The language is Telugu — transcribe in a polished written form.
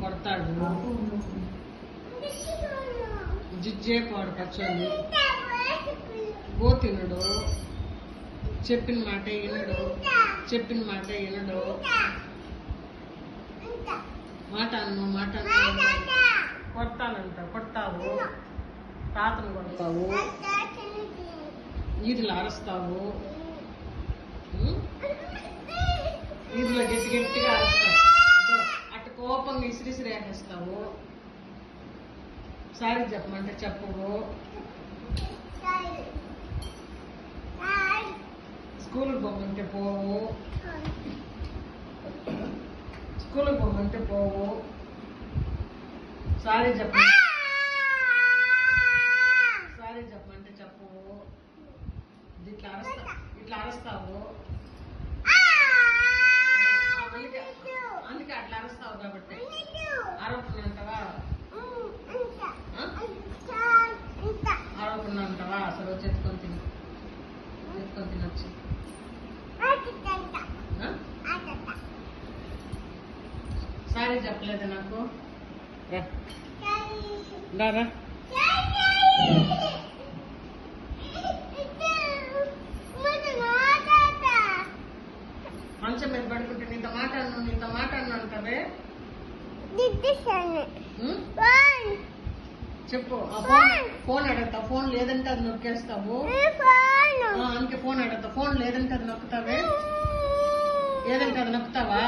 కొడతాడు, జిజ్జే పాడు కూర్చొని ఓ తినడు, చెప్పిన మాట వినడు, చెప్పిన మాట వినడు, మాట కొడతానంట, కొడతావు, తాతను కొడతావు, ఈదులు అరుస్తావు, ఈదులో గట్టిగా అరుస్తావు, అటు కోపంగా ఇసిరిసిరి వేసేస్తావు, సారీ చెప్పమంటే చెప్పవు, స్కూల్కి పోమంటే పోవు, స్కూల్కి పోమంటే పోవు, సారీ చెప్పమంటే చెప్పవు, ఇట్లా అరుస్తావు, అందుకే అట్లా అరుస్తావు కాబట్టి అరవకుండా అంటావా, అరవకుండా అంటావా, అసలు చెప్పుకొని తినొచ్చు. సారీ చెప్పలేదు నాకు, రా మంచం మీద పడుకుంటే నీతో మాట్లాడను అంటావే, చెప్పు. ఫోన్ అడుగుతావు, ఫోన్ లేదంటే అది నొక్కేస్తావు, అందుకే ఫోన్ అడుగుతావు, ఫోన్ లేదంటే అది నొక్కుతావే, ఏదంటే అది నొక్కుతావా.